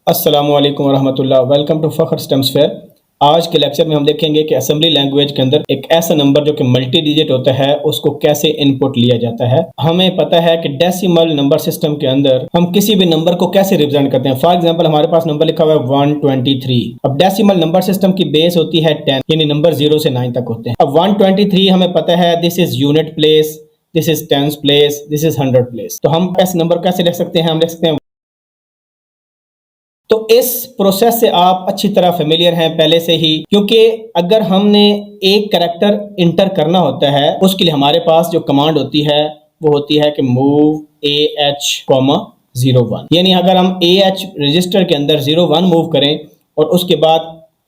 अस्सलामु अलैकुम वरहमतुल्लाह। Welcome to Fakhr stems fair. आज के लेक्चर में हम देखेंगे कि असेंबली लैंग्वेज के अंदर एक ऐसा नंबर जो कि मल्टी डिजिट होता है उसको कैसे इनपुट लिया जाता है। हमें पता है कि डेसिमल नंबर सिस्टम के अंदर हम किसी भी नंबर को कैसे रिप्रेजेंट करते हैं। फॉर एग्जांपल हमारे पास नंबर लिखा हुआ है 123। अब डेसिमल नंबर सिस्टम की बेस होती है 10, यानी नंबर 0 से 9 तक होते हैं। अब 123 हमें पता है this is unit place, this is tens place, this is 100 place. तो हम ऐसे नंबर कैसे लिख सकते हैं? हम लिख सकते हैं। तो इस प्रोसेस से आप अच्छी तरह फेमिलियर हैं पहले से ही, क्योंकि अगर हमने एक कैरेक्टर इंटर करना होता है उसके लिए हमारे पास जो कमांड होती है वो होती है कि मूव AH,01, यानी अगर हम AH रजिस्टर के अंदर 01 मूव करें और उसके बाद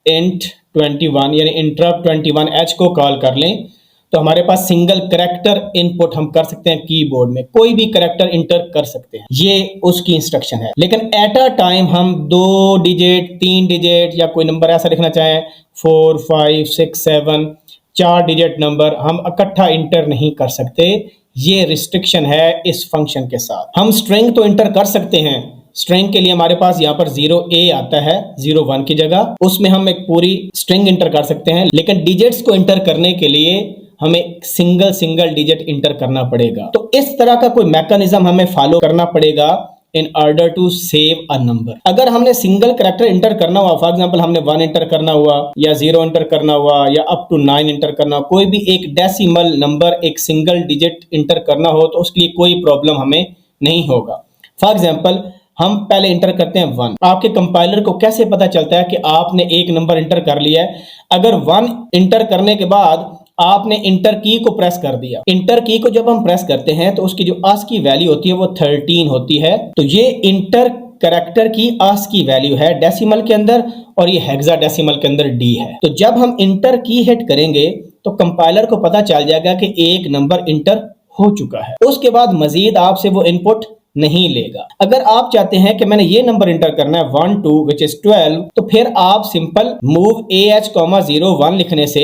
इंट 21 यानी इंटरप्ट 21H को कॉल कर लें तो हमारे पास सिंगल करैक्टर इनपुट हम कर सकते हैं। कीबोर्ड में कोई भी करैक्टर इंटर कर सकते हैं, ये उसकी इंस्ट्रक्शन है। लेकिन एट अ टाइम हम 2 डिजिट, 3 डिजिट या कोई नंबर ऐसा लिखना चाहें 4, 5, 6, 7 4 डिजिट नंबर हम इकट्ठा इंटर नहीं कर सकते। ये रिस्ट्रिक्शन है इस फंक्शन के साथ। हम स्ट्रिंग तो इंटर कर सकते हैं। स्ट्रिंग के लिए हमारे पास यहाँ पर 0A आता है 01 की जगह, उसमें हम एक पूरी स्ट्रिंग इंटर कर सकते हैं। लेकिन डिजिट्स को इंटर करने के लिए हमें सिंगल डिजिट इंटर करना पड़ेगा। तो इस तरह का कोई मैकेनिज्म हमें फॉलो करना पड़ेगा in order to save a number. अगर हमने सिंगल कैरेक्टर इंटर करना हुआ, फॉर एग्जांपल हमने 1 इंटर करना हुआ या 0 इंटर करना हुआ या अप टू 9 इंटर करना हुआ, कोई भी एक डेसिमल नंबर एक सिंगल डिजिट इंटर करना हो तो उसके लिए कोई प्रॉब्लम हमें नहीं होगा। फॉर एग्जांपल हम पहले इंटर करते हैं 1। आपके कंपाइलर को कैसे पता चलता है कि आपने एक नंबर इंटर कर लिया है? अगर 1 इंटर करने के बाद आपने इंटर की को प्रेस कर दिया। इंटर की को जब हम प्रेस करते हैं तो उसकी जो आस्की वैल्यू होती है वो 13 होती है। तो ये इंटर कैरेक्टर की आस्की वैल्यू है डेसिमल के अंदर और ये हेक्साडेसिमल के अंदर D है। तो जब हम इंटर की हिट करेंगे तो कंपाइलर को पता चल जाएगा कि एक नंबर इंटर हो चुका है। उसके बाद मजीद आपसे वो इनपुट नहीं लेगा। अगर आप चाहते हैं कि मैंने ये नंबर इंटर करना है 1 2 विच इज 12, तो फिर आप सिंपल मूव AH,01 लिखने से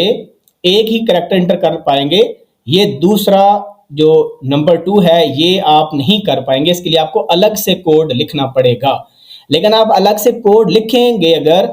एक ही कैरेक्टर इंटर कर पाएंगे। ये दूसरा जो नंबर 2 है ये आप नहीं कर पाएंगे। इसके लिए आपको अलग से कोड लिखना पड़ेगा। लेकिन आप अलग से कोड लिखेंगे अगर,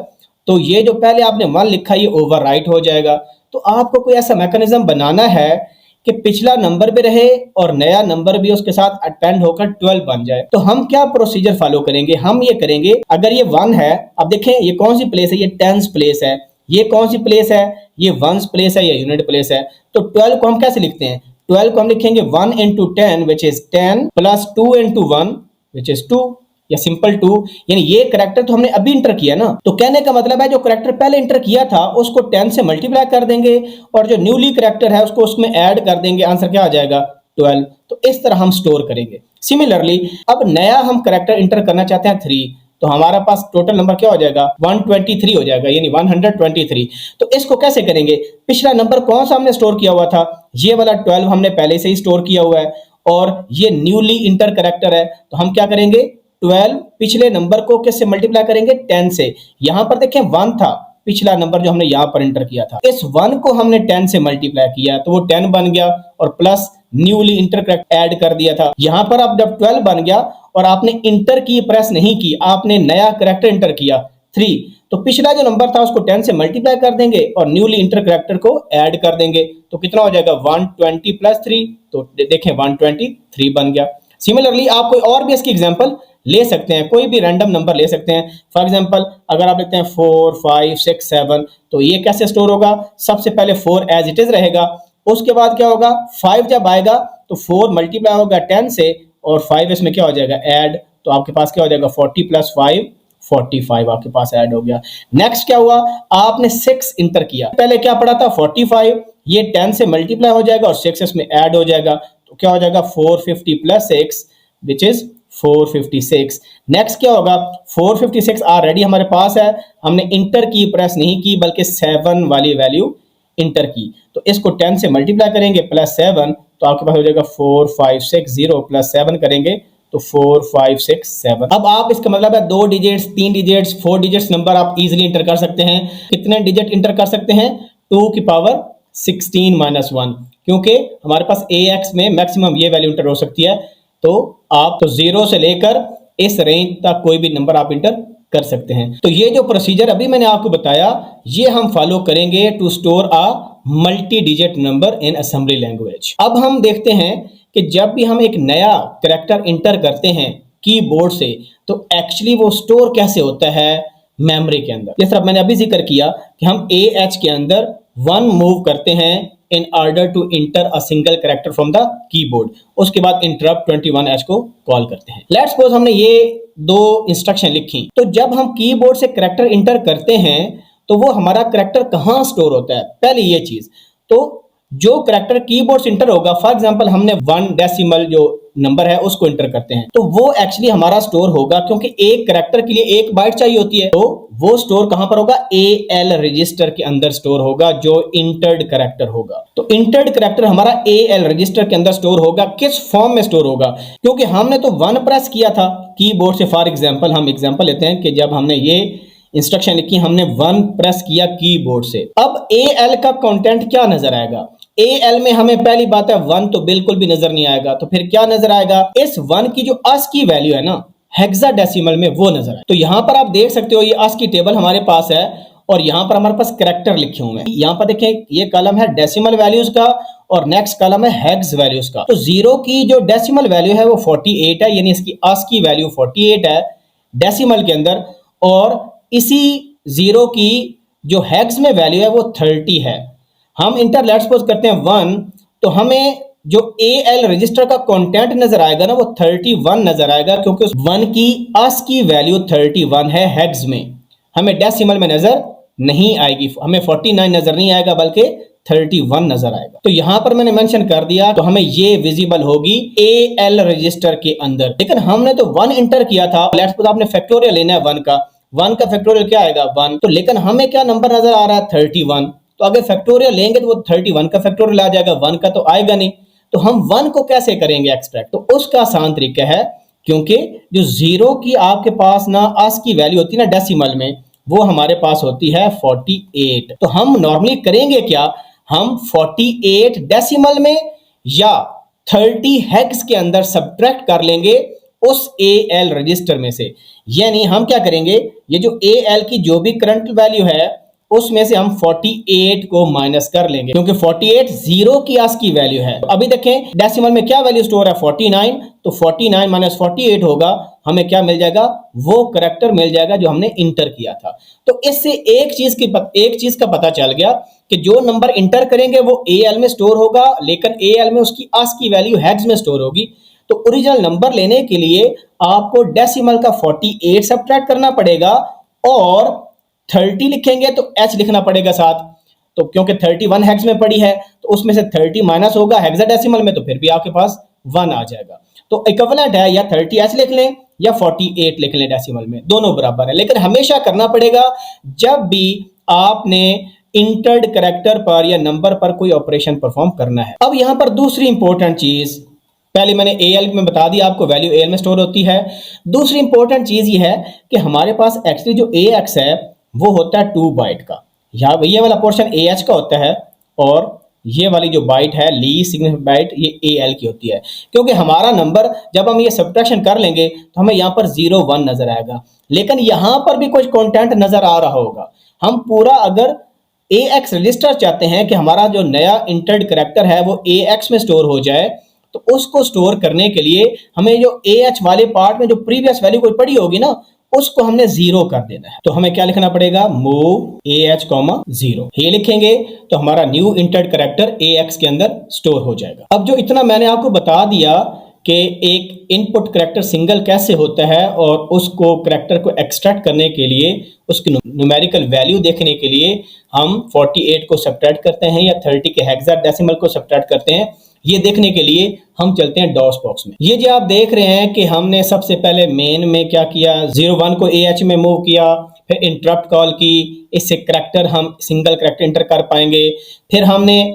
तो ये जो पहले आपने 1 लिखा ये ओवरराइट हो जाएगा। तो आपको कोई ऐसा मैकेनिज्म बनाना है कि पिछला नंबर भी रहे और नया नंबर भी उसके साथ अटेंड होकर 12 बन जाए। तो हम क्या प्रोसीजर फॉलो करेंगे? हम ये करेंगे, अगर ये 1 है, अब देखें ये कौन सी प्लेस है, ये टेंस प्लेस है। ये कौन सी प्लेस है? ये वंस प्लेस है या यूनिट प्लेस है। तो 12 को हम कैसे लिखते हैं? 12 को हम लिखेंगे 1 into 10 which is 10 plus 2 into 1 which is 2 या सिंपल 2। यानी ये करैक्टर तो हमने अभी इंटर किया ना, तो कहने का मतलब है जो करैक्टर पहले इंटर किया था उसको 10 से मल्टीप्लाई कर देंगे और जो न्यूली करैक्टर है उसको उसमें ऐड कर देंगे। आंसर क्या आ जाएगा? 12। तो इस तरह हम स्टोर करेंगे। सिमिलरली अब नया हम करैक्टर इंटर करना चाहते हैं 3, तो हमारा पास टोटल नंबर क्या हो जाएगा? 123 हो जाएगा, यानी 123। तो इसको कैसे करेंगे? पिछला नंबर कौन सा हमने स्टोर किया हुआ था? ये वाला 12 हमने पहले से ही स्टोर किया हुआ है और ये न्यूली इंटर करैक्टर है। तो हम क्या करेंगे? 12 पिछले नंबर को किससे मल्टीप्लाई करेंगे? 10 से। यहां पर देखें 1 था पिछला नंबर जो हमने यहां पर इंटर किया था, इस 1 को हमने 10 से मल्टीप्लाई किया तो वो 10 बन गया और plus newly inter character add कर दिया था। यहां पर अब जब 12 बन गया और आपने इंटर की प्रेस नहीं की, आपने नया करैक्टर इंटर किया 3, तो पिछला जो नंबर था उसको 10 से मल्टीप्लाई कर देंगे और न्यूली इंटर करैक्टर को ऐड कर देंगे। तो कितना हो जाएगा? 120 प्लस 3, तो देखें 123 बन गया। सिमिलरली आप कोई और भी इसकी एग्जांपल ले सकते हैं, कोई भी रैंडम नंबर ले सकते हैं। फॉर एग्जांपल अगर आप लेते हैं 4, 5, 6, 7, तो ये कैसे स्टोर होगा? सबसे पहले 4 एज इट इज रहेगा, उसके बाद क्या होगा? 5 जब आएगा तो 4 मल्टीप्लाई होगा 10 से और 5 इसमें क्या हो जाएगा? ऐड। तो आपके पास क्या हो जाएगा? 40 प्लस 5 45 आपके पास ऐड हो गया। नेक्स्ट क्या हुआ? आपने 6 इंटर किया, पहले क्या पढ़ा था? 45, ये 10 से मल्टीप्लाई हो जाएगा और 6 इसमें ऐड हो जाएगा। तो क्या हो जाएगा? 450 प्लस 6 विच इज 456। नेक्स्ट क्या होगा? 456 ऑलरेडी हमारे पास है, हमने इंटर की प्रेस नहीं की बल्कि 7 वाली वैल्यू इंटर की। तो इसको 10 से मल्टीप्लाई करेंगे प्लस 7, तो आपके पास हो जाएगा 4560 प्लस 7 करेंगे तो 4567। अब आप इसका मतलब है 2 डिजिट्स, 3 डिजिट्स, 4 डिजिट्स नंबर आप इजीली इंटर कर सकते हैं। कितने डिजिट इंटर कर सकते हैं? 2 की पावर 16 माइनस 1, क्योंकि हमारे पास AX में मैक्सिमम ये वैल्यू इंटर हो सकती है। तो आप 0 से लेकर इस रेंज तक कोई भी नंबर आप इंटर कर सकते हैं। तो ये जो प्रोसीजर अभी मैंने आपको बताया ये हम फॉलो करेंगे to store a multi digit number in assembly language. अब हम देखते हैं कि जब भी हम एक नया कैरेक्टर इंटर करते हैं कीबोर्ड से तो एक्चुअली वो स्टोर कैसे होता है मेमोरी के अंदर। जैसा मैंने अभी जिक्र किया कि हम AH के अंदर 1 मूव करते हैं in order to enter a single character from the keyboard, उसके बाद इंटरप्ट 21H को कॉल करते हैं। लेट्स सपोज हमने ये दो इंस्ट्रक्शन लिखी, तो जब हम कीबोर्ड से कैरेक्टर इंटर करते हैं तो वो हमारा कैरेक्टर कहाँ स्टोर होता है, पहले ये चीज। तो जो कैरेक्टर कीबोर्ड से इंटर होगा, फॉर एग्जांपल हमने 1 डेसिमल जो नंबर है उसको इंटर करते हैं, तो वो एक्चुअली हमारा स्टोर होगा, क्योंकि एक कैरेक्टर के लिए 1 बाइट चाहिए होती है, तो वो स्टोर कहां पर होगा, AL रजिस्टर के अंदर स्टोर होगा, जो इंटर्ड कैरेक्टर होगा। तो इंटर्ड कैरेक्टर हमारा AL रजिस्टर के अंदर स्टोर होगा। किस फॉर्म में स्टोर होगा, क्योंकि हमने तो 1 प्रेस किया था कीबोर्ड से। फॉर एग्जांपल हम एग्जांपल लेते हैं कि जब हमने ये इंस्ट्रक्शन लिखी, हमने 1 प्रेस किया कीबोर्ड से। अब AL का कंटेंट क्या नजर आएगा, AL में हमें पहली बात है 1 तो बिल्कुल भी नजर नहीं आएगा, तो फिर क्या नजर आएगा, इस 1 की जो ASCII वैल्यू है ना हेक्साडेसिमल में, वो नजर आए। तो यहां पर आप देख सकते हो ये ASCII टेबल हमारे पास है और यहां पर हमारे पास कैरेक्टर लिखे हुए हैं। यहां पर देखें ये कॉलम है डेसिमल वैल्यूज का और नेक्स्ट कॉलम है हेक्स वैल्यूज का। तो 0 की जो डेसिमल वैल्यू है वो 48 है, यानी इसकी ASCII वैल्यू 48 है डेसिमल के अंदर, और इसी 0 की जो हेक्स में वैल्यू है वो 30 है। हम इंटर लेट्स सपोज करते हैं 1, तो हमें जो AL रजिस्टर का कंटेंट नजर आएगा ना वो 31 नजर आएगा, क्योंकि उस 1 की ASCII वैल्यू 31 है हेक्स में, हमें डेसिमल में नजर नहीं आएगी, हमें 49 नजर नहीं आएगा बल्कि 31 नजर आएगा। तो यहां पर मैंने मेंशन कर दिया, तो हमें ये विजिबल होगी AL रजिस्टर के अंदर। लेकिन हमने तो 1 इंटर किया था, लेट्स सपोज आपने फैक्टोरियल लेना है 1 का फैक्टोरियल क्या आएगा 1, तो लेकिन हमें क्या नंबर नजर आ रहा है 31, तो अगर फैक्टोरियल लेंगे तो वो 31 का फैक्टोरियल आ जाएगा, 1 का तो आएगा नहीं। तो हम 1 को कैसे करेंगे एक्सट्रैक्ट, तो उसका आसान तरीका है, क्योंकि जो 0 की आपके पास ना ASCII वैल्यू होती है ना डेसिमल में, वो हमारे पास होती है 48। तो हम नॉर्मली करेंगे क्या, हम 48 डेसिमल में या 30 हेक्स के अंदर सब्ट्रैक्ट कर लेंगे उस AL रजिस्टर में से। यानी हम क्या करेंगे, ये जो AL की जो भी करंट वैल्यू है उसमें से हम 48 को माइनस कर लेंगे, क्योंकि 48 0 की ASCII वैल्यू है। तो अभी देखें डेसिमल में क्या वैल्यू स्टोर है 49, तो 49 माइनस 48 होगा, हमें क्या मिल जाएगा, वो कैरेक्टर मिल जाएगा जो हमने इंटर किया था। तो इससे एक चीज का पता चल गया कि जो नंबर इंटर करेंगे वो AL में स्टोर होगा, लेकिन AL में उसकी ASCII वैल्यू हेक्स में स्टोर होगी। तो ओरिजिनल नंबर लेने के लिए आपको डेसिमल का 48 सब्ट्रैक्ट करना पड़ेगा और 30 लिखेंगे तो H लिखना पड़ेगा साथ। तो क्योंकि 31 हेक्स में पड़ी है तो उसमें से 30 माइनस होगा हेक्साडेसिमल में, तो फिर भी आपके पास 1 आ जाएगा। तो इक्विवेलेंट है या 30H लिख लें या 48 लिख लें डेसिमल में, दोनों बराबर है। लेकिन हमेशा करना पड़ेगा जब भी आपने इंटर्ड कैरेक्टर पर या नंबर पर कोई ऑपरेशन परफॉर्म करना है। अब यहां पर दूसरी इंपॉर्टेंट चीज, पहले मैंने AL में बता दिया आपको वैल्यू AL में स्टोर होती है। दूसरी इंपॉर्टेंट चीज ये है कि हमारे पास एक्चुअली जो AX है वो होता है 2 बाइट का। यहाँ ये वाला पोर्शन AH का होता है और ये वाली जो बाइट है लीस्ट सिग्निफिकेंट बाइट ये AL की होती है, क्योंकि हमारा नंबर जब हम ये सब्ट्रैक्शन कर लेंगे तो हमें यहाँ पर 0 1 नजर आएगा, लेकिन यहाँ पर भी कुछ कंटेंट नजर आ रहा होगा। हम पूरा अगर AX रजिस्टर चाहते हैं कि हमारा जो नया इंटर्ड कैरेक्टर है वो AX में स्टोर हो जाए, तो उसको स्टोर करने के लिए हमें जो AH वाले पार्ट में जो प्रीवियस वैल्यू कोई पड़ी होगी ना उसको हमने 0 कर देना है। तो हमें क्या लिखना पड़ेगा, मूव AH, 0 ये लिखेंगे तो हमारा न्यू इंटर्ड कैरेक्टर AX के अंदर स्टोर हो जाएगा। अब जो इतना मैंने आपको बता दिया कि एक इनपुट कैरेक्टर सिंगल कैसे होता है और उसको कैरेक्टर को एक्सट्रैक्ट करने के लिए उसकी न्यूमेरिकल वैल्यू देखने के लिए हम 48 को सब्ट्रैक्ट करते हैं या 30 के हेक्साडेसिमल को सब्ट्रैक्ट करते हैं, ये देखने के लिए हम चलते हैं डॉस बॉक्स में। ये जो आप देख रहे हैं कि हमने सबसे पहले मेन में क्या किया, 01 को AH में मूव किया, फिर इंटरप्ट कॉल की, इससे कैरेक्टर हम सिंगल कैरेक्टर इंटर कर पाएंगे। फिर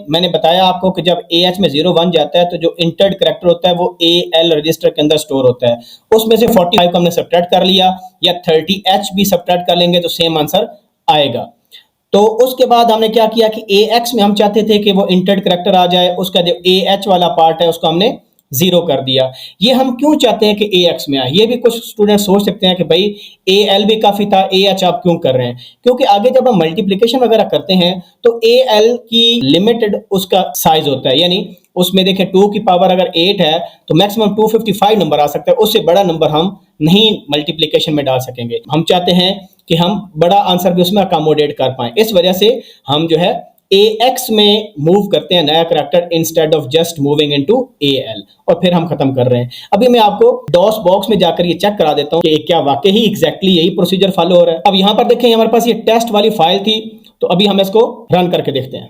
मैंने बताया आपको कि जब AH में 01 जाता है तो जो इंटर्ड कैरेक्टर होता है वो AL रजिस्टर के अंदर स्टोर होता है, उसमें से 45 को हमने सब्ट्रैक्ट कर लिया या 30H भी सब्ट्रैक्ट कर लेंगे तो सेम आंसर आएगा। तो उसके बाद हमने क्या किया कि AX में हम चाहते थे कि वो इंटर्ड कैरेक्टर आ जाए, उसका जो AH वाला पार्ट है उसको हमने जीरो कर दिया। ये हम क्यों चाहते हैं कि AX में आए? ये भी कुछ स्टूडेंट सोच सकते हैं कि भाई AL भी काफी था, AH आप क्यों कर रहे हैं? क्योंकि आगे जब हम मल्टीप्लिकेशन वगैरह करते हैं तो AL की लिमिटेड उसका साइज होता है, यानी उसमें देखें 2 की पावर अगर 8 है तो मैक्सिमम 255 नंबर आ सकता है, उससे बड़ा नंबर हम नहीं मल्टीप्लिकेशन में डाल सकेंगे। हम चाहते हैं कि हम बड़ा आंसर भी उसमें अकोमोडेट कर पाएं, इस वजह से हम जो है AX में मूव करते हैं नया character instead of just moving into AL, और फिर हम खत्म कर रहे हैं। अभी मैं आपको डॉस बॉक्स में जाकर ये चेक करा देता हूं कि क्या वाकई ही एग्जैक्टली यही प्रोसीजर फॉलो हो रहा है। अब यहां पर देखें हमारे पास ये टेस्ट वाली फाइल थी, तो अभी हम इसको रन करके देखते हैं।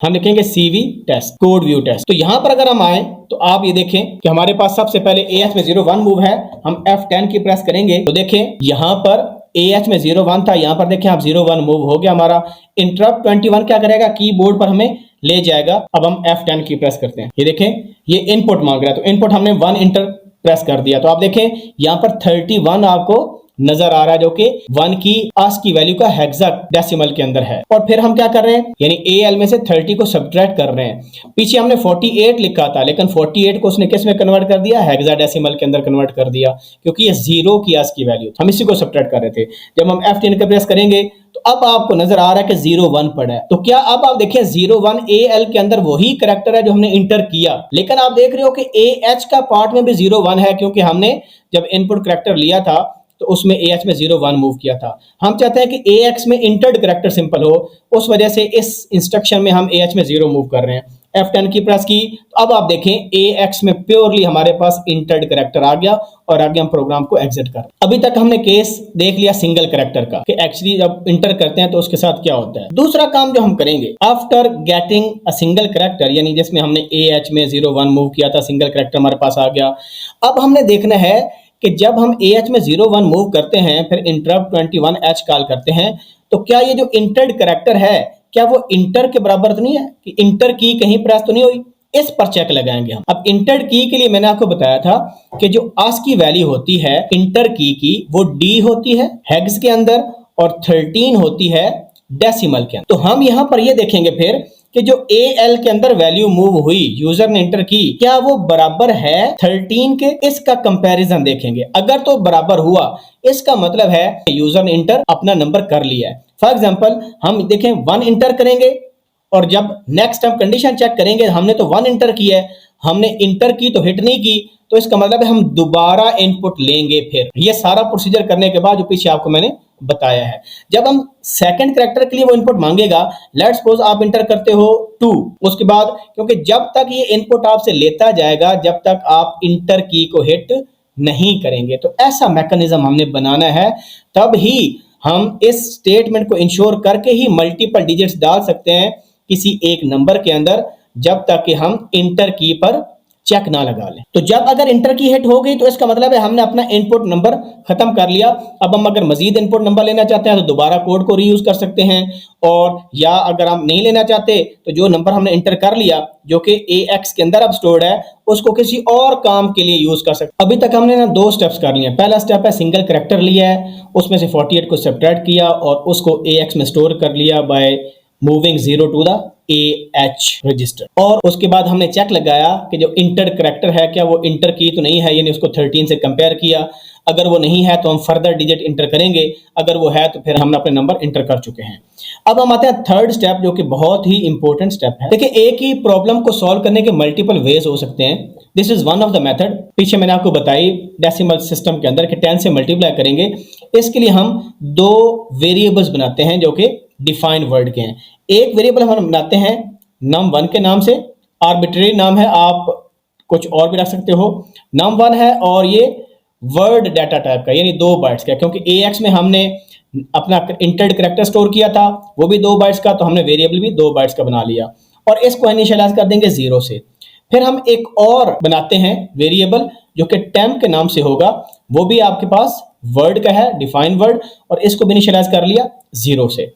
हम लिखेंगे CV test, code view test. तो यहां पर अगर हम आए तो आप ये देखें कि हमारे पास सबसे पहले AH में 01 मूव है। हम F10 की प्रेस करेंगे तो देखें यहां पर AH में 01 था, यहां पर देखें आप 01 मूव हो गया हमारा। इंटरप्ट 21 क्या करेगा, कीबोर्ड पर हमें ले जाएगा। अब हम F10 की प्रेस करते हैं, ये देखें ये इनपुट मांग रहा है, तो इनपुट हमने 1 इंटर प्रेस कर दिया, तो आप देखें यहां पर 31 आपको नजर आ रहा है, जो कि 1 की ASCII वैल्यू का हेक्साडेसिमल के अंदर है। और फिर हम क्या कर रहे हैं, यानी AL में से 30 को सब्ट्रैक्ट कर रहे हैं। पीछे हमने 48 लिखा था, लेकिन 48 को उसने किस में कन्वर्ट कर दिया, हेक्साडेसिमल के अंदर कन्वर्ट कर दिया, क्योंकि ये 0 की ASCII वैल्यू, हम इसी को सब्ट्रैक्ट कर रहे थे। जब हम F10 का प्रेस करेंगे तो अब आपको नजर आ रहा है कि 01 पड़ा है। तो क्या अब आप देखें 01 AL के अंदर वही करैक्टर है जो हमने इंटर किया, लेकिन आप देख रहे हो कि AH का पार्ट में भी 01 है, क्योंकि हमने जब इनपुट करैक्टर लिया था तो उसमें AH में 01 मूव किया था। हम चाहते हैं कि AX में इंटर्ड करैक्टर सिंपल हो, उस वजह से इस इंस्ट्रक्शन में हम AH में 0 मूव कर रहे हैं। F10 की प्रेस की, तो अब आप देखें AX में प्योरली हमारे पास इंटर्ड करैक्टर आ गया, और आगे हम प्रोग्राम को एग्जिट कर। अभी तक हमने केस देख लिया सिंगल करैक्टर का कि एक्चुअली जब इंटर करते हैं तो उसके साथ क्या होता है। दूसरा काम जो हम करेंगे, after getting a single character, यानी जिसमें हमने AH में 01 मूव किया था, सिंगल करैक्टर हमारे पास आ गया। अब हमने देखना है कि जब हम AH में 01 मूव करते हैं, फिर इंटरप्ट 21H कॉल करते हैं, तो क्या ये जो इंटर्ड करैक्टर है क्या वो इंटर के बराबर तो नहीं है, कि इंटर की कहीं प्रेस तो नहीं हुई, इस पर चेक लगाएंगे हम। अब इंटर की के लिए मैंने आपको बताया था कि जो ASCII वैल्यू होती है इंटर की वो D होती है हेक्स के अंदर, और 13 होती है डेसिमल के अंदर। तो हम यहां पर ये देखेंगे फिर कि जो AL के अंदर वैल्यू मूव हुई, यूजर ने इंटर की, क्या वो बराबर है 13 के, इसका कंपैरिजन देखेंगे। अगर तो बराबर हुआ, इसका मतलब है यूजर ने इंटर अपना नंबर कर लिया है। फॉर एग्जांपल हम देखें 1 इंटर करेंगे, और जब नेक्स्ट हम कंडीशन चेक करेंगे, हमने तो 1 इंटर किया है, हमने इंटर की तो हिट नहीं की, तो इसका मतलब है हम दोबारा इनपुट लेंगे। फिर ये सारा प्रोसीजर करने के बाद जो पीछे आपको मैंने बताया है, जब हम सेकंड करैक्टर के लिए वो इनपुट मांगेगा, लेट्स सपोज आप इंटर करते हो 2, उसके बाद क्योंकि जब तक ये इनपुट आपसे लेता जाएगा जब तक आप इंटर की को हिट नहीं करेंगे, तो ऐसा मैकेनिज्म हमने बनाना है, तब ही हम इस स्टेटमेंट को इंश्योर करके ही मल्टीपल डिजिट्स डाल सकते हैं किसी एक नंबर के अंदर, जब तक कि हम इंटर की पर चेक ना लगा लें। तो जब अगर इंटर की हिट हो गई तो इसका मतलब है हमने अपना इनपुट नंबर खत्म कर लिया। अब हम अगर मजीद इनपुट नंबर लेना चाहते हैं तो दोबारा कोड को रीयूज कर सकते हैं, और या अगर हम नहीं लेना चाहते तो जो नंबर हमने इंटर कर लिया जो कि AX के अंदर अब स्टोर्ड है, उसको किसी और काम के लिए यूज कर सकते। अभी तक हमने ना 2 स्टेप्स कर लिए। पहला स्टेप है सिंगल करैक्टर लिया है, उसमें से 48 को सब्ट्रैक्ट किया और उसको AX में स्टोर कर लिया by moving 0 to the AH register, और उसके बाद हमने चेक लगाया कि जो इंटर करैक्टर है क्या वो इंटर की तो नहीं है, यानी उसको 13 से कंपेयर किया। अगर वो नहीं है तो हम फर्दर डिजिट इंटर करेंगे, अगर वो है तो फिर हम अपने नंबर इंटर कर चुके हैं। अब हम आते हैं थर्ड स्टेप, जो कि बहुत ही इंपॉर्टेंट स्टेप है। देखिए एक ही प्रॉब्लम को सॉल्व करने के मल्टीपल वेज हो सकते हैं, this is one of the method. पीछे मैंने आपको बताई डेसिमल सिस्टम के अंदर कि 10 से मल्टीप्लाई करेंगे। इसके लिए हम 2 वेरिएबल्स बनाते हैं जो कि डिफाइन वर्ड के हैं। एक वेरिएबल हम बनाते हैं num1 के नाम से, आर्बिट्रेरी नाम है, आप कुछ और भी रख सकते हो। num1 है और ये वर्ड डाटा टाइप का, यानी 2 बाइट्स का, क्योंकि AX में हमने अपना इंटर्ड करैक्टर स्टोर किया था, वो भी 2 बाइट्स का, तो हमने वेरिएबल भी 2 बाइट्स का बना लिया, और इसको इनिशियलाइज कर देंगे 0 से। फिर हम एक और बनाते हैं वेरिएबल जो कि टेम्प के नाम से होगा, वो भी आपके पास वर्ड का है, डिफाइन वर्ड, और इसको भी इनिशियलाइज कर लिया 0 से।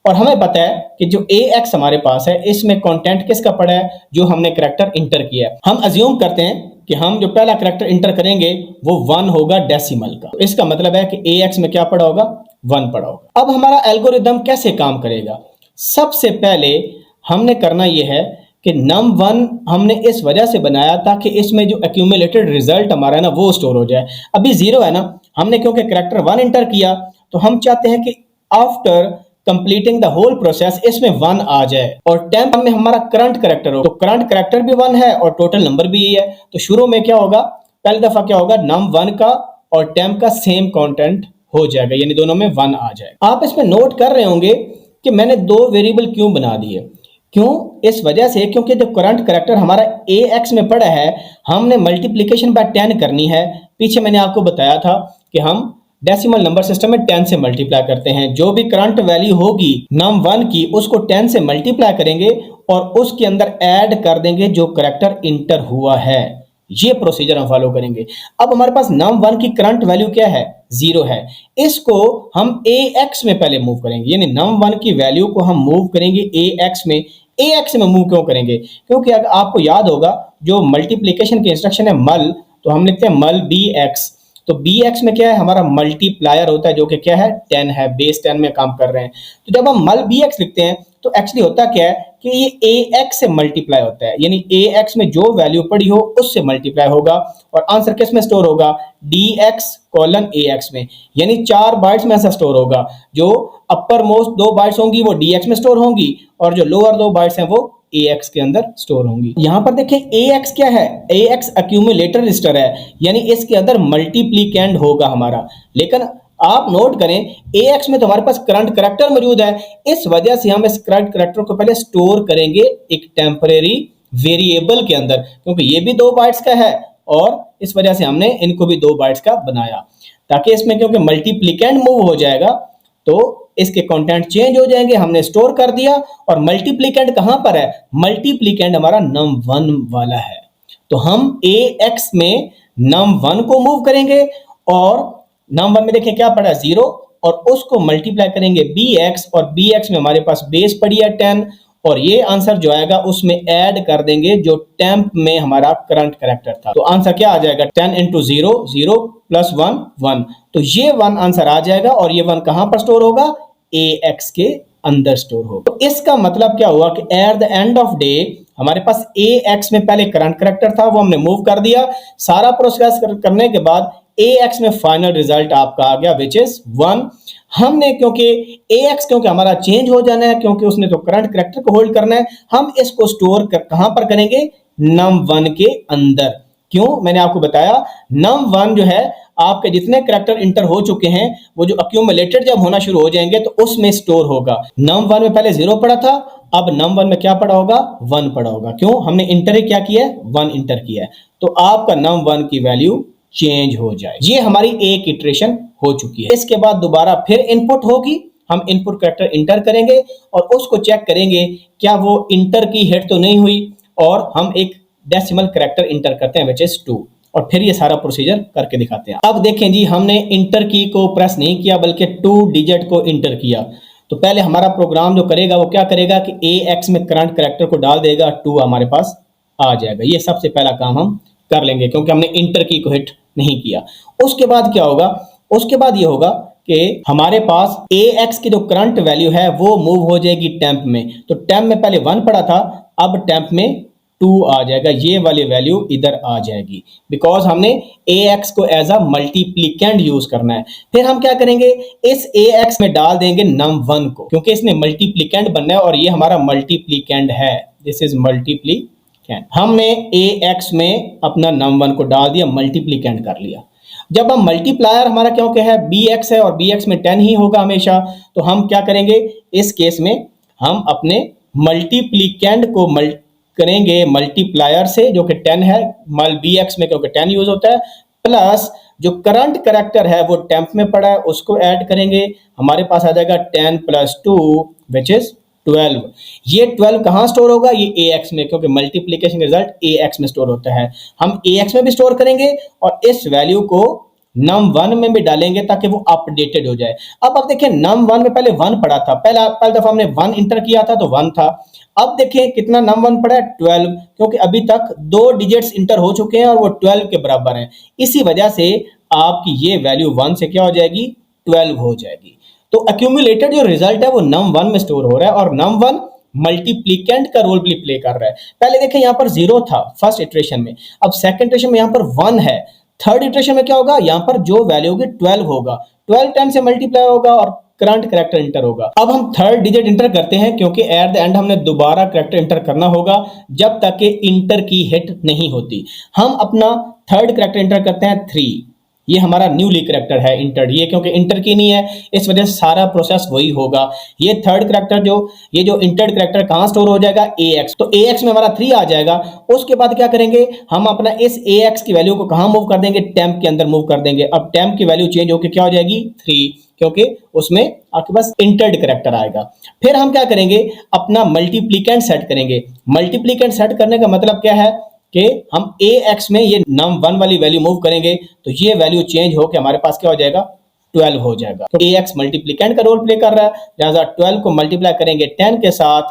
और हमें पता है कि जो AX हमारे पास है इसमें कंटेंट किसका पड़ा है, जो हमने करैक्टर इंटर किया है। हम अज्यूम करते हैं कि हम जो पहला करैक्टर इंटर करेंगे वो 1 होगा डेसिमल का, तो इसका मतलब है कि AX में क्या पड़ा होगा, 1 पड़ा होगा। अब हमारा एल्गोरिदम कैसे काम करेगा, सबसे पहले हमने करना यह है कि num1 हमने इस वजह से बनाया था कि इसमें जो एक्यूमुलेटेड रिजल्ट हमारा है ना वो स्टोर हो जाए। अभी 0 है ना, हमने क्योंकि करैक्टर 1 इंटर किया तो हम चाहते हैं कि after completing the whole process इसमें 1 आ जाए और टेम्प में हमारा करंट करैक्टर हो, तो करंट करैक्टर भी 1 है और टोटल नंबर भी यही है। तो शुरू में क्या होगा, पहली दफा क्या होगा, num1 का और टेम्प का सेम कंटेंट हो जाएगा, यानी दोनों में 1 आ जाएगा। आप इसमें नोट कर रहे होंगे कि मैंने दो वेरिएबल क्यों बना दिए। क्यों? इस वजह से क्योंकि जो करंट करैक्टर हमारा ax में पड़ा है, हमने मल्टीप्लिकेशन बाय 10 करनी है। पीछे मैंने आपको बताया था कि हम डेसिमल नंबर सिस्टम में 10 से मल्टीप्लाई करते हैं। जो भी करंट वैल्यू होगी num1 की उसको 10 से मल्टीप्लाई करेंगे और उसके अंदर ऐड कर देंगे जो करैक्टर इंटर हुआ है। ये प्रोसीजर हम फॉलो करेंगे। अब हमारे पास num1 की करंट वैल्यू क्या है, 0 है। इसको हम ax में पहले मूव करेंगे, यानी num1 की वैल्यू को हम मूव करेंगे ax में। ax में मूव क्यों करेंगे? क्योंकि अगर आपको याद होगा जो मल्टीप्लिकेशन की इंस्ट्रक्शन है मल, तो हम लिखते हैं मल bx। तो bx में क्या है, हमारा मल्टीप्लायर होता है जो कि क्या है, 10 है, बेस 10 में काम कर रहे हैं। तो जब हम मल bx लिखते हैं तो एक्चुअली होता क्या है कि ये ax से मल्टीप्लाई होता है, यानी ax में जो वैल्यू पड़ी हो उससे मल्टीप्लाई होगा और आंसर किस में स्टोर होगा, dx कॉलन ax में, यानी 4 बाइट्स में ऐसा स्टोर होगा। जो अपर मोस्ट 2 बाइट्स होंगी वो dx में स्टोर होंगी और जो लोअर 2 बाइट्स हैं वो ax के अंदर स्टोर होंगी। यहां पर देखें ax क्या है, ax एक्यूमुलेटर रजिस्टर है, यानी इसके अंदर मल्टीप्लिकेंड होगा हमारा। लेकिन आप नोट करें ax में तो हमारे पास करंट करैक्टर मौजूद है, इस वजह से हम इस करंट करैक्टर को पहले स्टोर करेंगे एक टेम्परेरी वेरिएबल के अंदर, क्योंकि ये भी 2 बाइट्स का है और इस वजह से हमने इनको भी 2 बाइट्स का बनाया, ताकि इसमें क्योंकि मल्टीप्लिकेंड मूव हो जाएगा तो इसके कंटेंट चेंज हो जाएंगे। हमने स्टोर कर दिया और मल्टीप्लिकेंड कहां पर है, मल्टीप्लिकेंड हमारा num1 वाला है। तो हम ax में num1 को मूव करेंगे और num1 में देखिए क्या पड़ा है, 0, और उसको मल्टीप्लाई करेंगे bx, और bx में हमारे पास बेस पड़ी है 10 और ये आंसर जो आएगा उसमें ऐड कर देंगे जो टेम्प में हमारा करंट करैक्टर था। तो आंसर क्या आ जाएगा, 10 इंटू 0, 0 प्लस 1, 1। तो ये 1 आंसर आ जाएगा और ये 1 कहां पर स्टोर होगा, ax के अंदर स्टोर होगा। तो इसका मतलब क्या हुआ कि at the end of day हमारे पास ax में पहले करंट करैक्टर था वो हमने मूव कर दिया। सारा प्रोसेस करने के बाद ax में फाइनल रिजल्ट आपका आ गया विच इज 1। हमने क्योंकि ax क्योंकि हमारा चेंज हो जाना है, क्योंकि उसने तो करंट करैक्टर को होल्ड करना है, हम इसको स्टोर कहां पर करेंगे, num1 के अंदर। क्यों? मैंने आपको बताया num1 जो है आपके जितने करैक्टर इंटर हो चुके हैं वो जो अक्यूमुलेटेड जब होना शुरू हो जाएंगे तो उसमें स्टोर होगा। num1 में पहले 0 पड़ा था, अब num1 में क्या पड़ा होगा, 1 पड़ा होगा। क्यों? हमने इंटर क्या किया है, 1 इंटर किया है। तो आपका num1 की वैल्यू चेंज हो जाए। ये हमारी एक इटरेशन हो चुकी है। इसके बाद दोबारा फिर इनपुट होगी, हम इनपुट करैक्टर इंटर करेंगे और उसको चेक करेंगे क्या वो इंटर की हिट तो नहीं हुई, और हम एक डेसिमल करैक्टर इंटर करते हैं विच इज 2, और फिर ये सारा प्रोसीजर करके दिखाते हैं। अब देखें जी, हमने इंटर की को प्रेस नहीं किया बल्कि 2 डिजिट को इंटर किया। तो पहले हमारा प्रोग्राम जो करेगा वो क्या करेगा कि ax में करंट करैक्टर को डाल देगा, 2 हमारे पास आ जाएगा। ये सबसे पहला काम हम कर लेंगे क्योंकि हमने इंटर की को हिट नहीं किया। उसके बाद क्या होगा, उसके बाद ये होगा कि हमारे पास ax की जो करंट वैल्यू है वो मूव हो जाएगी टेम्प में। तो टेम्प में पहले 1 पड़ा था, अब टेम्प में 2 आ जाएगा, ये वाली वैल्यू इधर आ जाएगी बिकॉज हमने ax को एज अ मल्टीप्लिकेंड यूज करना है। फिर हम क्या करेंगे, इस ax में डाल देंगे num1 को, क्योंकि इसने मल्टीप्लिकेंड बनना है और ये हमारा मल्टीप्लिकेंड है, दिस इज मल्टीप्लिकेंड। हमने ax में अपना num1 को डाल दिया, मल्टीप्लिकेंड कर लिया। जब हम मल्टीप्लायर हमारा क्योंकि है bx है और bx में 10 ही होगा हमेशा, तो हम क्या करेंगे, इस केस में हम अपने मल्टीप्लिकेंड को करेंगे मल्टीप्लायर से जो कि 10 है, मल bx में क्योंकि 10 यूज होता है, प्लस जो करंट करैक्टर है वो टेम्प में पड़ा है उसको ऐड करेंगे। हमारे पास आ जाएगा 10 प्लस 2 विच इज 12। ये 12 कहां स्टोर होगा, ये ax में, क्योंकि मल्टीप्लिकेशन रिजल्ट ax में स्टोर होता है। हम ax में भी स्टोर करेंगे और इस वैल्यू को num1 में भी डालेंगे ताकि वो अपडेटेड हो जाए। अब देखिए num1 में पहले 1 पड़ा था, पहली दफा हमने 1 इंटर किया था तो 1 था। अब देखिए कितना num1 पड़ा है, 12, क्योंकि अभी तक 2 डिजिट्स इंटर हो चुके हैं और वो 12 के बराबर हैं। इसी वजह से आपकी ये वैल्यू 1 से क्या हो जाएगी, 12 हो जाएगी। तो एक्यूमुलेटेड जो रिजल्ट है वो num1 में स्टोर हो रहा है और num1 मल्टीप्लिकेंट का रोल भी प्ले कर रहा है। पहले देखें यहाँ पर 0 था फर्स्ट इटरेशन में, अब सेकंड इटरेशन में यहाँ पर 1 है, थर्ड इटरेशन में क्या होगा, यहाँ पर जो वैल्यू होगी 12 होगा, 12 10 से मल्टीप्लाई होगा और करंट कैरेक्टर इंटर होगा। अब हम थर्ड डिजिट इंटर करते हैं क्योंकि एट द एंड हमने दोबारा कैरेक्टर इंटर करना होगा जब तक कि इंटर की हिट नहीं होती। हम अपना थर्ड कैरेक्टर इंटर करते हैं 3, ये हमारा न्यूली कैरेक्टर है इंटर्ड, ये क्योंकि इंटर की नहीं है इस वजह से सारा प्रोसेस वही होगा। ये थर्ड कैरेक्टर ये जो इंटर्ड कैरेक्टर कहाँ स्टोर हो जाएगा, AX, तो AX में हमारा 3 आ जाएगा। उसके बाद क्या करेंगे, हम अपना इस AX की वैल्यू को कहाँ मूव कर देंगे, टेम्प के अंदर मूव कर देंगे। अब टेम्प की वैल्यू चेंज होकर क्या हो जाएगी 3, क्योंकि उसमें आपके पास इंटर्ड कैरेक्टर आएगा। फिर हम क्या करेंगे, अपना मल्टीप्लिकेंट सेट करेंगे। मल्टीप्लिकेंट सेट करने का मतलब क्या है कि हम AX में ये num1 वाली वैल्यू मूव करेंगे तो ये वैल्यू चेंज होकर हमारे पास क्या हो जाएगा, 12 हो जाएगा। तो AX मल्टीप्लिकेंट का रोल प्ले कर रहा है, लिहाजा 12 को मल्टीप्लाई करेंगे 10 के साथ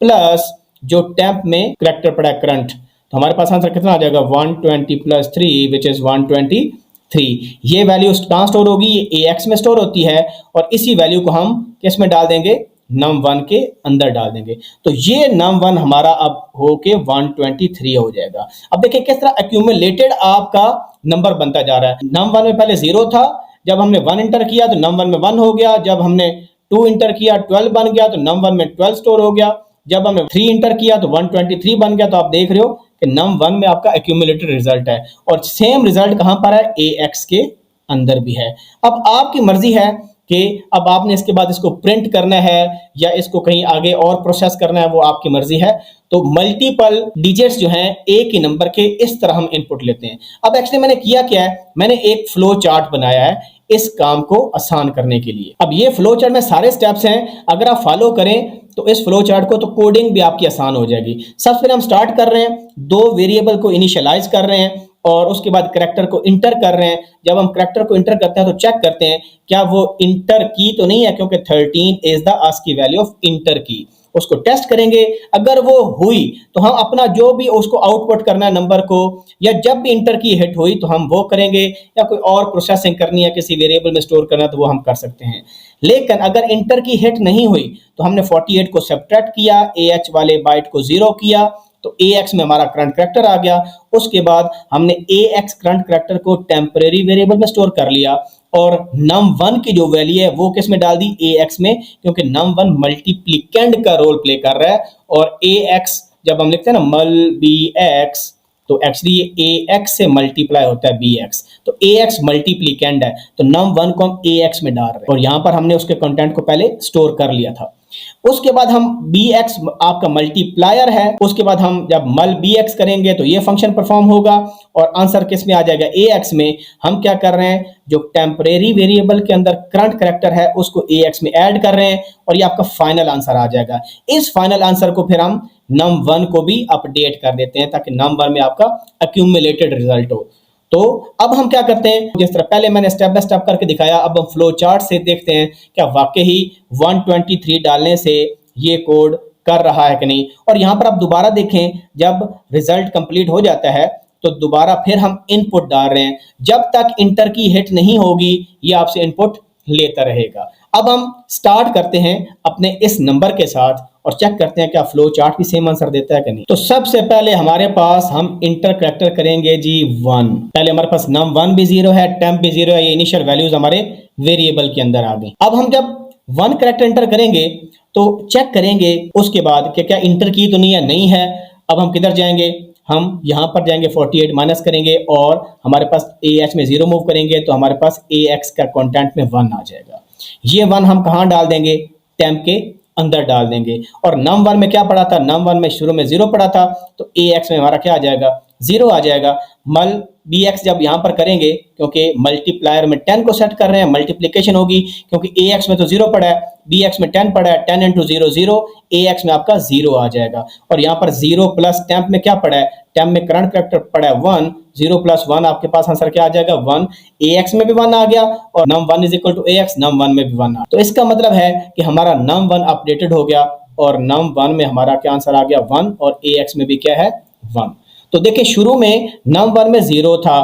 प्लस जो टेम्प में कैरेक्टर पड़ा है करंट, तो हमारे पास आंसर कितना आ जाएगा 120 प्लस 3 विच इज 123। ये वैल्यू कहाँ स्टोर होगी, ये AX में स्टोर होती है और इसी वैल्यू को हम किस में डाल देंगे, num1 के अंदर डाल देंगे। तो ये num1 हमारा अब होके 123 हो जाएगा। अब देखिए किस तरह एक्यूमुलेटेड आपका नंबर बनता जा रहा है। num1 में पहले 0 था, जब हमने 1 इंटर किया तो num1 में 1 हो गया, जब हमने 2 इंटर किया 12 बन गया तो num1 में 12 स्टोर हो गया, जब हमने 3 इंटर किया तो 123 बन गया। तो आप देख रहे हो कि num1 में आपका एक्यूमुलेटेड रिजल्ट है और सेम रिजल्ट कहां पर है, AX के अंदर भी है। अब आपकी मर्जी है कि अब आपने इसके बाद इसको प्रिंट करना है या इसको कहीं आगे और प्रोसेस करना है, वो आपकी मर्जी है। तो मल्टीपल डिजिट्स जो हैं एक ही नंबर के, इस तरह हम इनपुट लेते हैं। अब एक्चुअली मैंने किया क्या है, मैंने एक फ्लो चार्ट बनाया है इस काम को आसान करने के लिए। अब ये फ्लो चार्ट में सारे स्टेप्स हैं, अगर आप फॉलो करें तो इस फ्लो चार्ट को तो कोडिंग भी आपकी आसान हो जाएगी। सबसे पहले हम स्टार्ट कर रहे हैं, 2 वेरिएबल को इनिशियलाइज कर रहे हैं और उसके बाद करैक्टर को इंटर कर रहे हैं। जब हम करैक्टर को इंटर करते हैं तो चेक करते हैं क्या वो इंटर की तो नहीं है, क्योंकि 13 is the ASCII value of enter key. उसको टेस्ट करेंगे, अगर वो हुई तो हम अपना जो भी उसको आउटपुट करना है नंबर को, या जब भी इंटर की हिट हुई तो हम वो करेंगे, या कोई और प्रोसेसिंग करनी है किसी वेरिएबल में स्टोर करना तो वो हम कर सकते हैं। लेकिन अगर इंटर की हिट नहीं हुई तो हमने 48 को सब्ट्रैक्ट किया, AH वाले बाइट को 0 किया तो AX में हमारा करंट कैरेक्टर आ गया। उसके बाद हमने AX करंट कैरेक्टर को टेम्परेरी वेरिएबल में स्टोर कर लिया और num1 की जो वैल्यू है वो किस में डाल दी, AX में, क्योंकि num1 मल्टीप्लिकेंट का रोल प्ले कर रहा है। और AX जब हम लिखते हैं ना मल BX, तो एक्चुअली ये AX से मल्टीप्लाई होता है BX, तो AX मल्टीप्लिकेंट है, तो num1 को हम AX में डाल रहे हैं और यहां पर हमने उसके कंटेंट को पहले स्टोर कर लिया था। उसके बाद हम BX आपका मल्टीप्लायर है, उसके बाद हम जब मल BX करेंगे तो ये फंक्शन परफॉर्म होगा और आंसर किस में आ जाएगा, AX में। हम क्या कर रहे हैं, जो टेम्परेरी वेरिएबल के अंदर करंट कैरेक्टर है उसको AX में ऐड कर रहे हैं और ये आपका फाइनल आंसर आ जाएगा। इस फाइनल आंसर को फिर हम num1 को भी अपडेट कर देते हैं ताकि num1 में आपका एक्यूमुलेटेड रिजल्ट हो। तो अब हम क्या करते हैं, जिस तरह पहले मैंने स्टेप बाय स्टेप करके दिखाया, अब हम फ्लो चार्ट से देखते हैं क्या वाकई ही 123 डालने से ये कोड कर रहा है कि नहीं। और यहां पर आप दोबारा देखें, जब रिजल्ट कंप्लीट हो जाता है तो दोबारा फिर हम इनपुट डाल रहे हैं, जब तक इंटर की हिट नहीं होगी ये आपसे इनपुट लेता रहेगा। अब हम स्टार्ट करते हैं अपने इस नंबर के साथ और चेक करते हैं क्या फ्लो चार्ट भी सेम आंसर देता है कि नहीं। तो सबसे पहले हमारे पास हम इंटर कैरेक्टर करेंगे जी 1। पहले हमारे पास num1 भी 0 है, टेम्प भी 0 है, ये इनिशियल वैल्यूज हमारे वेरिएबल के अंदर आ गई। अब हम जब 1 कैरेक्टर इंटर करेंगे तो चेक करेंगे उसके बाद कि क्या इंटर की तो नहीं है, नहीं है। अब हम किधर जाएंगे, हम यहाँ पर जाएंगे 48 माइनस करेंगे और हमारे पास AH में 0 मूव करेंगे तो हमारे पास AX का कंटेंट में 1 आ जाएगा। ये 1 हम कहाँ डाल देंगे, टेम्प के अंदर डाल देंगे। और num1 में क्या पड़ा था, num1 में शुरू में 0 पड़ा था तो AX में हमारा क्या आ जाएगा, 0 आ जाएगा। मल BX जब यहाँ पर करेंगे, क्योंकि मल्टीप्लायर में 10 को सेट कर रहे हैं, मल्टीप्लिकेशन होगी, क्योंकि AX में तो 0 पड़ा है, BX में 10 पड़ा है, 10 इंटू 0 0, AX में आपका 0 आ जाएगा। और यहाँ पर 0 प्लस टेम्प में क्या पड़ा है, टेम्प में करंट कैरेक्टर पड़ा है 1, 0 प्लस 1 आपके पास आंसर क्या आ जाएगा 1। AX में भी 1 आ गया और num1 is equal to AX, num1 में भी 1 आ। तो इसका मतलब है कि हमारा num1 अपडेटेड हो गया और num1 में हमारा क्या आंसर आ गया 1 और AX में भी क्या है 1। तो देखिए शुरू में num1 में 0 था,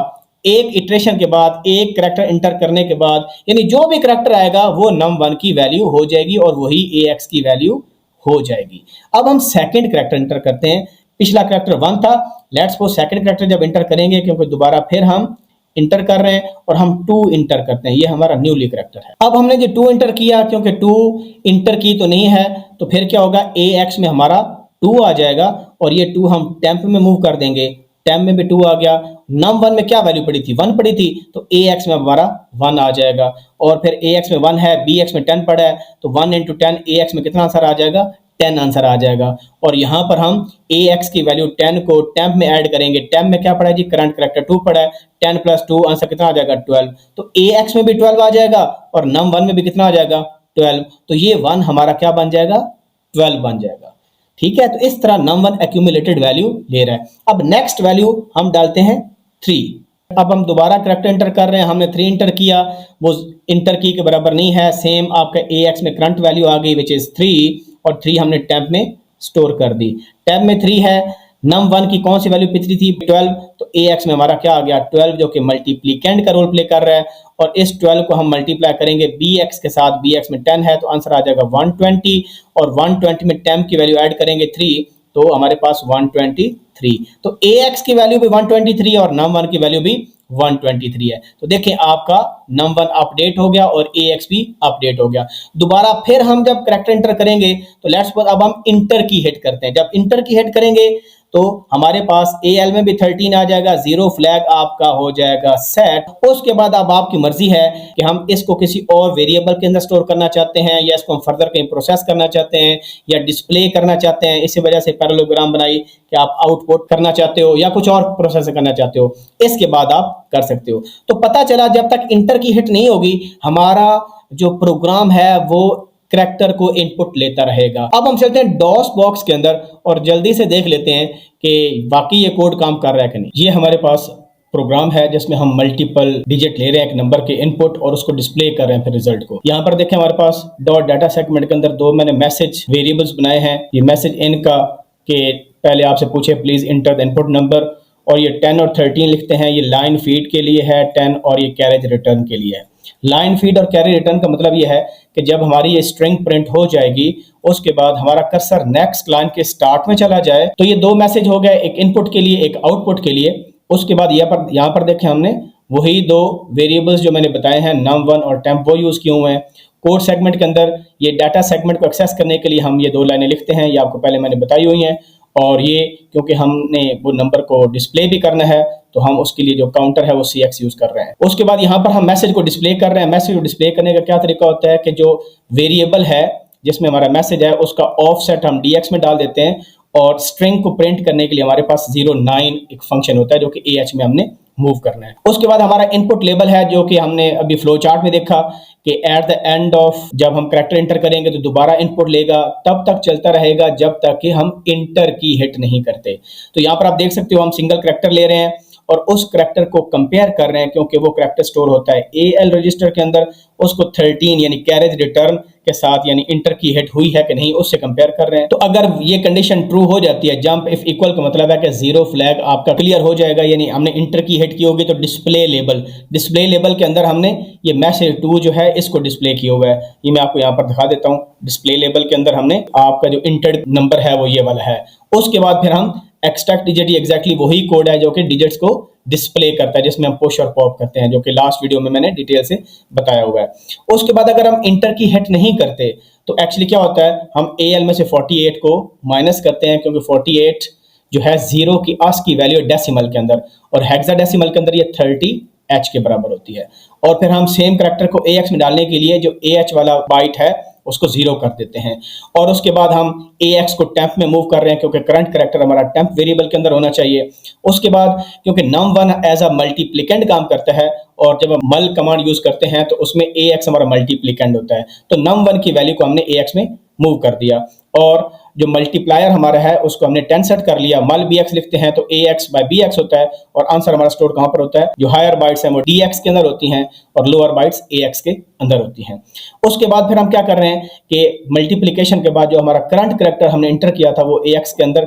एक इटरेशन के बाद एक करैक्टर इंटर करने के बाद यानी जो भी करैक्टर आएगा वो num1 की वैल्यू हो जाएगी और वही AX की वैल्यू हो जाएगी। अब हम सेकंड करैक्टर एंटर करते हैं। पिछला करैक्टर 1 था, लेट्स सपोज सेकंड करैक्टर जब एंटर करेंगे, क्योंकि दोबारा फिर हम इंटर कर रहे हैं और हम 2 इंटर करते हैं, ये हमारा न्यूली करैक्टर है। अब हमने जो 2 इंटर किया, क्योंकि 2 इंटर की तो नहीं है, तो फिर क्या होगा, AX में हमारा 2 आ जाएगा और ये 2 हम टेम्प में मूव कर देंगे, टेम्प में भी 2 आ गया। num1 में क्या वैल्यू पड़ी थी, 1 पड़ी थी, तो AX में हमारा 1 आ जाएगा। और फिर AX में 1 है, BX में 10 पड़ा है, तो 1 इंटू 10 AX में कितना आंसर आ जाएगा, 10 आंसर आ जाएगा। और यहाँ पर हम AX की वैल्यू 10 को टेम्प में ऐड करेंगे। टेम्प में क्या पड़ा है जी, करंट करैक्टर 2 पड़ा है, 10 प्लस 2 आंसर कितना आ जाएगा, 12। तो AX में भी 12 आ जाएगा और num1 में भी कितना आ जाएगा, 12। तो ये 1 हमारा क्या बन जाएगा, 12 बन जाएगा। ठीक है, तो इस तरह num1 एक्यूमुलेटेड वैल्यू ले रहा है। अब नेक्स्ट वैल्यू हम डालते हैं 3। अब हम दोबारा करैक्टर एंटर कर रहे हैं, हमने 3 इंटर किया, वो इंटर की के बराबर नहीं है। सेम आपका AX में करंट वैल्यू आ गई विच इज 3 और 3 हमने टेम्प में स्टोर कर दी। टेम्प में 3 है, num1 की कौन सी वैल्यू पिछली थी, 12, तो AX में हमारा क्या आ गया, 12, जो कि मल्टीप्लिकेंड का रोल प्ले कर रहा है। और इस 12 को हम मल्टीप्लाई करेंगे BX के साथ, BX में 10 है तो आंसर आ जाएगा 120 और 120 में टेम्प की वैल्यू ऐड करेंगे 3, तो हमारे पास 123। तो AX की वैल्यू भी 123 और num1 की वैल्यू भी 123 है। तो देखें आपका num1 अपडेट हो गया और AX भी अपडेट हो गया। दोबारा फिर हम जब करैक्टर एंटर करेंगे तो लेट्स सपोज अब हम इंटर की हिट करते हैं। जब इंटर की हिट करेंगे तो हमारे पास AL में भी 13 आ जाएगा, 0 फ्लैग आपका हो जाएगा सेट। उसके बाद अब आपकी मर्जी है कि हम इसको किसी और वेरिएबल के अंदर स्टोर करना चाहते हैं या इसको हम फर्दर कहीं प्रोसेस करना चाहते हैं या डिस्प्ले करना चाहते हैं। इसी वजह से पैरेललोग्राम बनाई कि आप आउटपुट करना चाहते हो या कुछ और प्रोसेस करना चाहते हो, इसके बाद आप कर सकते हो। तो पता चला जब तक इंटर की हिट नहीं होगी हमारा जो प्रोग्राम है वो करैक्टर को इनपुट लेता रहेगा। अब हम चलते हैं डॉस बॉक्स के अंदर और जल्दी से देख लेते हैं कि वाकई ये कोड काम कर रहा है कि नहीं। ये हमारे पास प्रोग्राम है जिसमें हम मल्टीपल डिजिट ले रहे हैं एक नंबर के इनपुट और उसको डिस्प्ले कर रहे हैं फिर रिजल्ट को। यहाँ पर देखें हमारे पास डॉट डाटा सेगमेंट के अंदर 2 मैंने मैसेज वेरिएबल्स बनाए हैं। ये मैसेज इन का के पहले आपसे पूछे please enter the input number, और ये 10 और 13 लिखते हैं, ये लाइन फीड के लिए है 10 और ये कैरेज रिटर्न के लिए है। लाइन फीड और कैरी रिटर्न का मतलब ये है कि जब हमारी ये स्ट्रिंग प्रिंट हो जाएगी उसके बाद हमारा कर्सर नेक्स्ट लाइन के स्टार्ट में चला जाए तो ये 2 मैसेज हो गए, एक इनपुट के लिए एक आउटपुट के लिए। उसके बाद यहाँ पर देखें हमने वही 2 वेरिएबल्स जो मैंने बताए हैं num1 और temp वो यूज किए हुए हैं। कोड सेगमेंट के अंदर ये डाटा सेगमेंट को एक्सेस करने के लिए हम ये 2 लाइनें लिखते हैं, ये आपको पहले मैंने बताई हुई हैं। और ये क्योंकि हमने वो नंबर को डिस्प्ले भी करना है तो हम उसके लिए जो काउंटर है वो CX यूज कर रहे हैं। उसके बाद यहाँ पर हम मैसेज को डिस्प्ले कर रहे हैं। मैसेज को डिस्प्ले करने का क्या तरीका होता है कि जो वेरिएबल है जिसमें हमारा मैसेज है उसका ऑफसेट हम DX में डाल देते हैं और स्ट्रिंग को प्रिंट करने के लिए हमारे पास 09 एक फंक्शन होता है जो कि AH में हमने मूव करना है। उसके बाद हमारा इनपुट लेबल है जो कि हमने अभी फ्लो चार्ट में देखा कि एट द एंड ऑफ जब हम करैक्टर इंटर करेंगे तो दोबारा इनपुट लेगा, तब तक चलता रहेगा जब तक कि हम इंटर की हिट नहीं करते। तो यहाँ पर आप देख सकते हो हम सिंगल करैक्टर ले रहे हैं और उस करैक्टर को कंपेयर कर रहे हैं क्योंकि वो करैक्टर स्टोर होता है AL रजिस्टर के अंदर, उसको 13 यानी कैरेज रिटर्न के साथ यानी इंटर की हिट हुई है कि नहीं उससे कंपेयर कर रहे हैं। तो अगर ये कंडीशन ट्रू हो जाती है, जंप इफ इक्वल का मतलब है कि 0 फ्लैग आपका क्लियर हो जाएगा, यानी हमने इंटर की हिट की होगी। तो डिस्प्ले लेबल के अंदर हमने ये मैसेज 2 जो है इसको डिस्प्ले किया हुआ है। ये मैं आपको यहाँ पर दिखा देता हूँ। डिस्प्ले लेबल के अंदर हमने आपका जो इंटर नंबर है वो ये वाला है। उसके बाद फिर हम एक्सट्रैक्ट डिजिट, एग्जैक्टली वही कोड है जो कि डिजिट्स को डिस्प्ले करता है जिसमें हम पुश और पॉप करते हैं, जो कि लास्ट वीडियो में मैंने डिटेल से बताया हुआ है। उसके बाद अगर हम इंटर की हिट नहीं करते तो एक्चुअली क्या होता है, हम AL में से 48 को माइनस करते हैं क्योंकि 48 जो है 0 की ASCII वैल्यू डेसिमल के अंदर और हेक्साडेसिमल के अंदर ये 30H के बराबर होती है। और फिर हम सेम करैक्टर को AX में डालने के लिए जो AH वाला बाइट है उसको 0 कर देते हैं। और उसके बाद हम AX को टेम्प में मूव कर रहे हैं क्योंकि करंट करैक्टर हमारा टेम्प वेरिएबल के अंदर होना चाहिए। उसके बाद क्योंकि num1 एज अ मल्टीप्लिकेंड काम करता है और जब हम मल कमांड यूज करते हैं तो उसमें AX हमारा मल्टीप्लिकेंड होता है, तो num1 की वैल्यू को हमने AX में मूव कर दिया और जो मल्टीप्लायर हमारा है उसको हमने 10 सेट कर लिया। मल BX लिखते हैं तो AX बाय BX होता है और आंसर हमारा स्टोर कहाँ पर होता है, जो हायर बाइट्स हैं वो DX के अंदर होती हैं और लोअर बाइट्स AX के अंदर होती हैं। उसके बाद फिर हम क्या कर रहे हैं कि मल्टीप्लिकेशन के बाद जो हमारा करंट करैक्टर हमने इंटर किया था वो AX के अंदर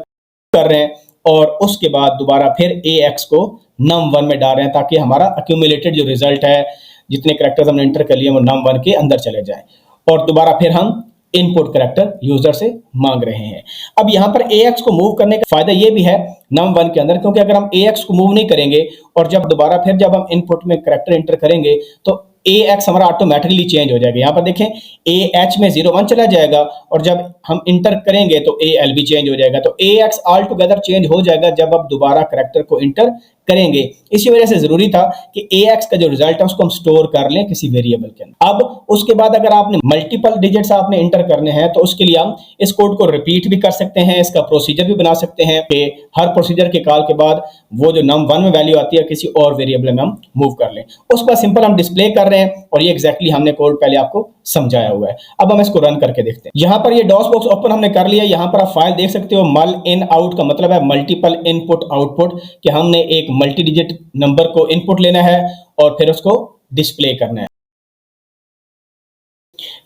कर रहे हैं और उसके बाद दोबारा फिर AX को num1 में डाल रहे हैं ताकि हमारा एक्यूमुलेटेड जो रिजल्ट है जितने करैक्टर्स हमने इंटर कर लिए वो num1 के अंदर चले जाए। और दोबारा फिर हम इनपुट करैक्टर यूजर से मांग रहे हैं। अब यहां पर AX को मूव करने का फायदा ये भी है num1 के अंदर, क्योंकि अगर हम AX को मूव नहीं करेंगे और जब दोबारा फिर जब हम इनपुट में करैक्टर एंटर करेंगे तो AX हमारा ऑटोमेटिकली चेंज हो जाएगा। यहां पर देखें AH में 01 चला जाएगा और जब हम इंटर करेंगे तो AL भी चेंज हो जाएगा। तो AX ऑल टुगेदर चेंज हो जाएगा जब आप दोबारा करैक्टर को इंटर करेंगे। इसी वजह से जरूरी था कि AX का जो रिजल्ट है उसको हम स्टोर कर लें किसी वेरिएबल के अंदर। अब उसके बाद अगर आपने मल्टीपल डिजिट्स आपने इंटर करने हैं तो उसके लिए हम इस कोड को रिपीट भी कर सकते हैं, इसका प्रोसीजर भी बना सकते हैं कि हर प्रोसीजर के कॉल के बाद वो जो num1 में वैल्यू आती है किसी और वेरिएबल में हम मूव कर लें। उसके बाद सिंपल हम डिस्प्ले कर रहे हैं और ये एग्जैक्टली हमने कोड पहले आपको समझाया हुआ है। अब हम इसको रन करके देखते हैं। यहां पर ये डॉस बॉक्स ओपन हमने कर लिया। यहां पर आप फाइल देख सकते हो मल इन आउट का मतलब है मल्टीपल इनपुट आउटपुट, कि हमने एक मल्टी डिजिट नंबर को इनपुट लेना है और फिर उसको डिस्प्ले करना है।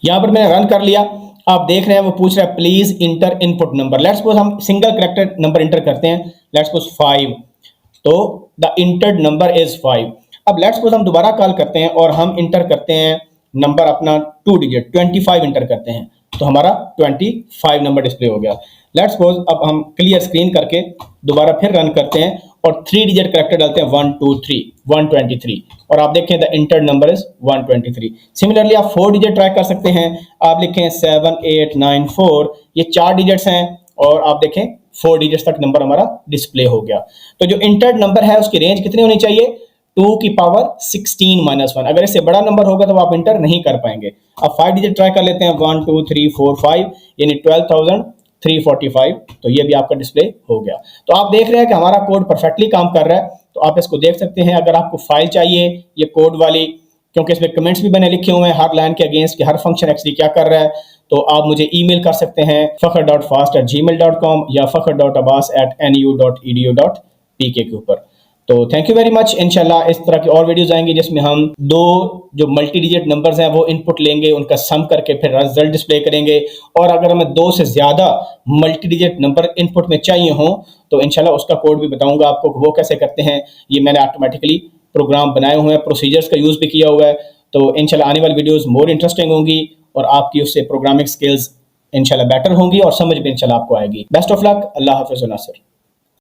यहां पर मैंने रन कर लिया। आप देख रहे हैं वो पूछ रहा है please inter input number. Let's suppose हम सिंगल करैक्टर नंबर इंटर करते हैं, लेट्स सपोज 5, तो द इंटर्ड नंबर इज 5। अब लेट्स सपोज हम दोबारा कॉल करते हैं और हम इंटर करते हैं नंबर अपना 2 डिजिट 25 इंटर करते हैं, तो हमारा 25 नंबर डिस्प्ले हो गया। लेट्स सपोज अब हम क्लियर स्क्रीन करके दोबारा फिर रन करते हैं और 3 डिजिट करैक्टर डालते हैं 1 2 3 123 और आप देखें the entered number is 123। Similarly आप 4 डिजिट ट्राई कर सकते हैं। आप लिखें 7 8 9 4, ये 4 डिजिट्स हैं और आप देखें 4 डिजिट्स तक नंबर हमारा डिस्प्ले हो गया। तो जो इंटर्ड नंबर है उसकी रेंज कितनी होनी चाहिए? 2 की पावर 16 माइनस 1। अगर इससे बड़ा नंबर होगा तो आप इंटर नहीं कर पाएंगे। अब 5 डिजिट ट्राई कर लेते हैं 1 2 3 4 5, यानी 12,345, तो ये भी आपका डिस्प्ले हो गया। तो आप देख रहे हैं कि हमारा कोड परफेक्टली काम कर रहा है। तो आप इसको देख सकते हैं। अगर आपको फाइल चाहिए ये कोड वाली, क्योंकि इसमें कमेंट्स भी मैंने लिखे हुए हैं हर लाइन के अगेंस्ट कि हर फंक्शन एक्चुअली क्या कर रहा है, तो आप मुझे ईमेल कर सकते हैं fakhr.fast@gmail.com या fakhr.abbas@nu.edu.pk के ऊपर। तो थैंक यू वेरी मच। इंशाल्लाह इस तरह की और वीडियोस आएंगी जिसमें हम 2 जो मल्टी डिजिट नंबर्स हैं वो इनपुट लेंगे, उनका सम करके फिर रिजल्ट डिस्प्ले करेंगे। और अगर हमें 2 से ज़्यादा मल्टी डिजिट नंबर इनपुट में चाहिए हों तो इंशाल्लाह उसका कोड भी बताऊंगा आपको वो कैसे करते हैं। ये मैंने ऑटोमेटिकली प्रोग्राम बनाए हुए हैं, प्रोसीजर्स का यूज़ भी किया हुआ है। तो इंशाल्लाह आने वाली वीडियोज़ मोर इंटरेस्टिंग होंगी और आपकी उससे प्रोग्रामिंग स्किल्स इंशाल्लाह बेटर होंगी और समझ भी इंशाल्लाह आपको आएगी। Best of luck. अल्लाह हाफिज़ नासिर।